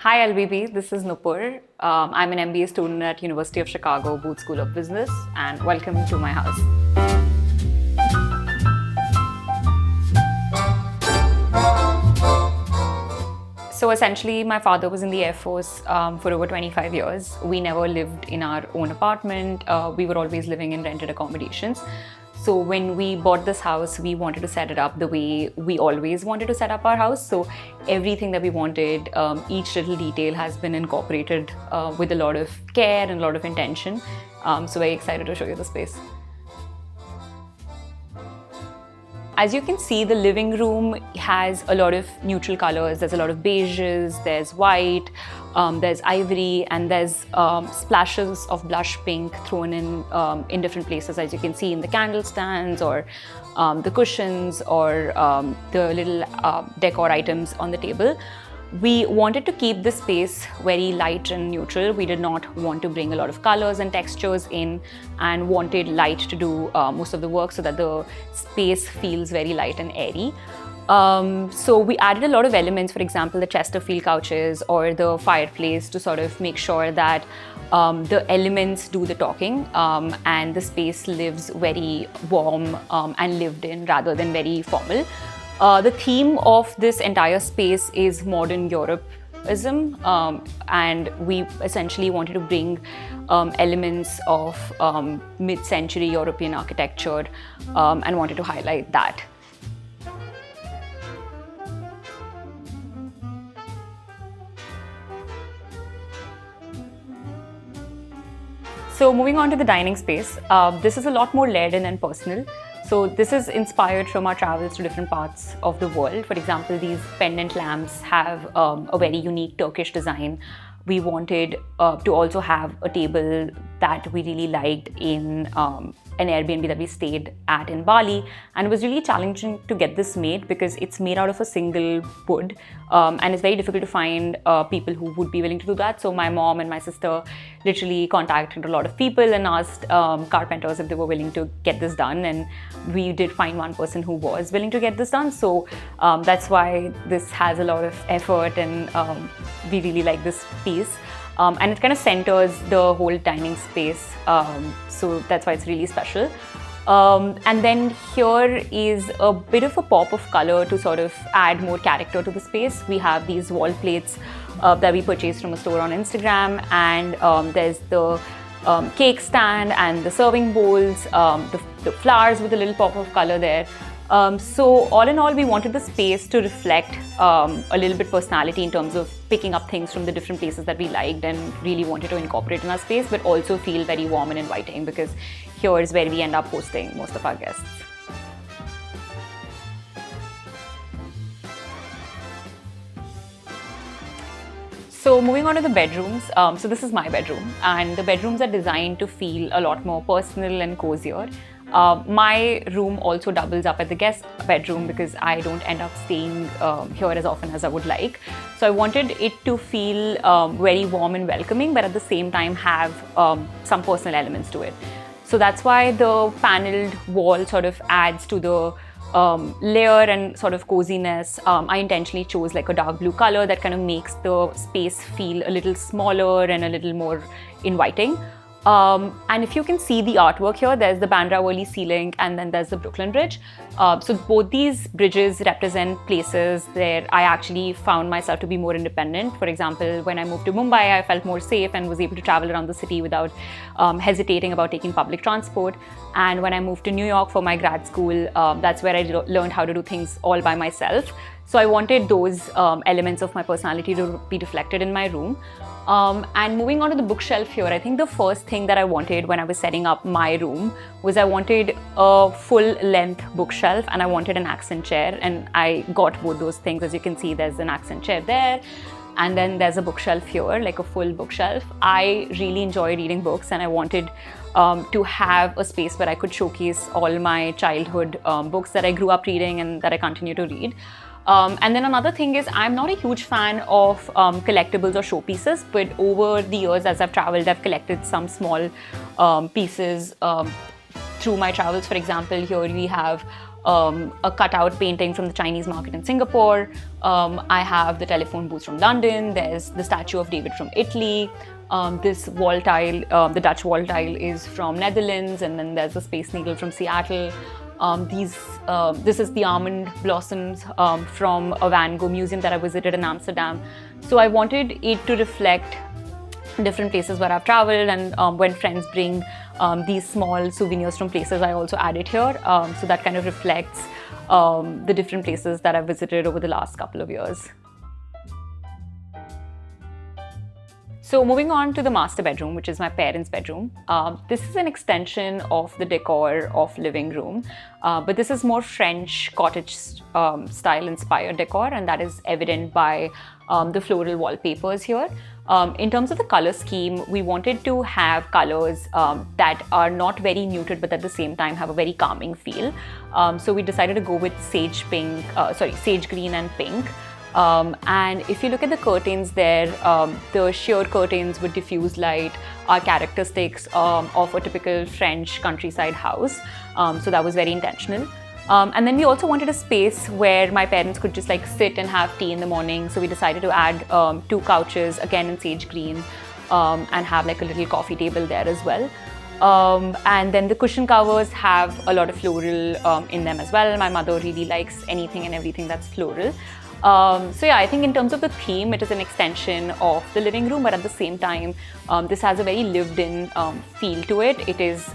Hi LBB, this is Nupur. I'm an MBA student at University of Chicago Booth School of Business, and welcome to my house. So essentially, my father was in the Air Force for over 25 years. We never lived in our own apartment. We were always living in rented accommodations. So when we bought this house, we wanted to set it up the way we always wanted to set up our house. So everything that we wanted, each little detail has been incorporated with a lot of care and a lot of intention. So very excited to show you the space. As you can see, the living room has a lot of neutral colors. There's a lot of beiges, there's white, there's ivory, and there's splashes of blush pink thrown in different places, as you can see in the candle stands or the cushions or the little decor items on the table. We wanted to keep the space very light and neutral. We did not want to bring a lot of colors and textures in and wanted light to do most of the work so that the space feels very light and airy. So we added a lot of elements, for example, the Chesterfield couches or the fireplace to sort of make sure that the elements do the talking and the space lives very warm and lived in rather than very formal. The theme of this entire space is modern Europeism, and we essentially wanted to bring elements of mid-century European architecture and wanted to highlight that. So moving on to the dining space, this is a lot more layered in and personal. So this is inspired from our travels to different parts of the world. For example, these pendant lamps have a very unique Turkish design. We wanted to also have a table that we really liked in an Airbnb that we stayed at in Bali, and it was really challenging to get this made because it's made out of a single wood and it's very difficult to find people who would be willing to do that. So my mom and my sister literally contacted a lot of people and asked carpenters if they were willing to get this done, and we did find one person who was willing to get this done. So that's why this has a lot of effort, and we really like this piece. And it kind of centers the whole dining space, so that's why it's really special. And then here is a bit of a pop of color to sort of add more character to the space. We have these wall plates that we purchased from a store on Instagram, and there's the cake stand and the serving bowls, the flowers with a little pop of color there. So all in all, we wanted the space to reflect a little bit personality in terms of picking up things from the different places that we liked and really wanted to incorporate in our space, but also feel very warm and inviting because here is where we end up hosting most of our guests. So moving on to the bedrooms, so this is my bedroom, and the bedrooms are designed to feel a lot more personal and cozier. My room also doubles up as the guest bedroom because I don't end up staying here as often as I would like. So I wanted it to feel very warm and welcoming, but at the same time have some personal elements to it. So that's why the paneled wall sort of adds to the layer and sort of coziness. I intentionally chose like a dark blue color that kind of makes the space feel a little smaller and a little more inviting. And if you can see the artwork here, there's the Bandra Worli ceiling and then there's the Brooklyn Bridge. So both these bridges represent places where I actually found myself to be more independent. For example, when I moved to Mumbai, I felt more safe and was able to travel around the city without hesitating about taking public transport. And when I moved to New York for my grad school, that's where I learned how to do things all by myself. So I wanted those elements of my personality to be reflected in my room. And moving on to the bookshelf here, I think the first thing that I wanted when I was setting up my room was I wanted a full-length bookshelf and I wanted an accent chair, and I got both those things. As you can see, there's an accent chair there, and then there's a bookshelf here, like a full bookshelf. I really enjoy reading books, and I wanted to have a space where I could showcase all my childhood books that I grew up reading and that I continue to read. And then another thing is I'm not a huge fan of collectibles or showpieces, but over the years as I've traveled, I've collected some small pieces through my travels. For example, here we have a cutout painting from the Chinese market in Singapore. I have the telephone booths from London. There's the statue of David from Italy. This wall tile, the Dutch wall tile, is from Netherlands, and then there's the Space Needle from Seattle. This is the almond blossoms from a Van Gogh museum that I visited in Amsterdam. So I wanted it to reflect different places where I've traveled, and when friends bring these small souvenirs from places, I also add it here. So that kind of reflects the different places that I've visited over the last couple of years. So moving on to the master bedroom, which is my parents' bedroom. This is an extension of the decor of living room, but this is more French cottage style inspired decor, and that is evident by the floral wallpapers here. In terms of the color scheme, we wanted to have colors that are not very muted, but at the same time have a very calming feel. So we decided to go with sage green and pink. And if you look at the curtains there, the sheer curtains with diffuse light are characteristics of a typical French countryside house. So that was very intentional. And then we also wanted a space where my parents could just like sit and have tea in the morning. So we decided to add 2 couches, again in sage green, and have like a little coffee table there as well. And then the cushion covers have a lot of floral in them as well. My mother really likes anything and everything that's floral. So yeah, I think in terms of the theme, it is an extension of the living room, but at the same time, this has a very lived-in feel to it. It is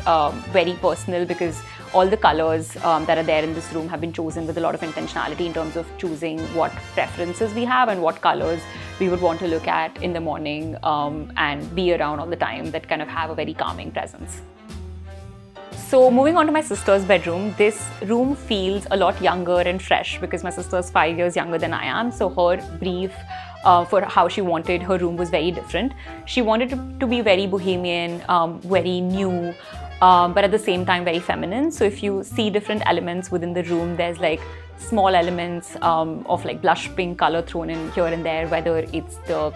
very personal because all the colors that are there in this room have been chosen with a lot of intentionality in terms of choosing what preferences we have and what colors we would want to look at in the morning and be around all the time, that kind of have a very calming presence. So moving on to my sister's bedroom, this room feels a lot younger and fresh because my sister's 5 years younger than I am. So her brief for how she wanted her room was very different. She wanted to be very bohemian, very new, but at the same time very feminine. So if you see different elements within the room, there's like small elements of like blush pink color thrown in here and there, whether it's the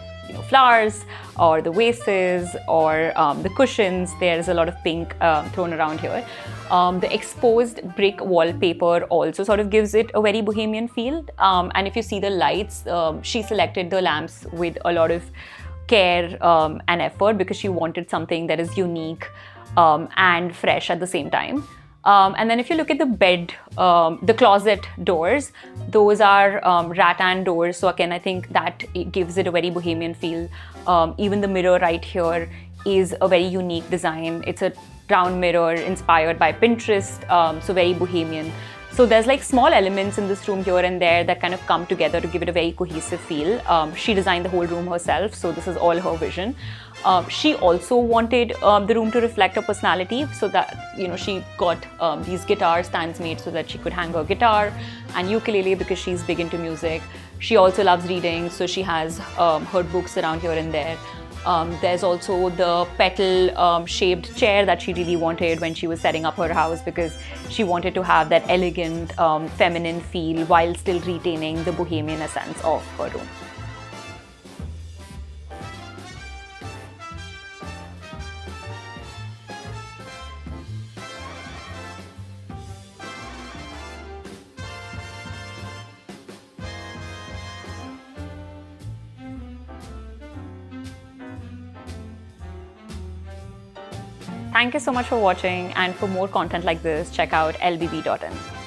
flowers or the vases or the cushions. There's a lot of pink thrown around here. The exposed brick wallpaper also sort of gives it a very bohemian feel. And if you see the lights, she selected the lamps with a lot of care and effort because she wanted something that is unique and fresh at the same time. And then if you look at the bed, the closet doors, those are rattan doors. So again, I think that it gives it a very bohemian feel. Even the mirror right here is a very unique design. It's a round mirror inspired by Pinterest, so very bohemian. So there's like small elements in this room here and there that kind of come together to give it a very cohesive feel. She designed the whole room herself, so this is all her vision. She also wanted the room to reflect her personality, so that she got these guitar stands made so that she could hang her guitar and ukulele because she's big into music. She also loves reading, so she has her books around here and there. There's also the petal shaped chair that she really wanted when she was setting up her house because she wanted to have that elegant feminine feel while still retaining the bohemian essence of her room. Thank you so much for watching, and for more content like this, check out lbb.in.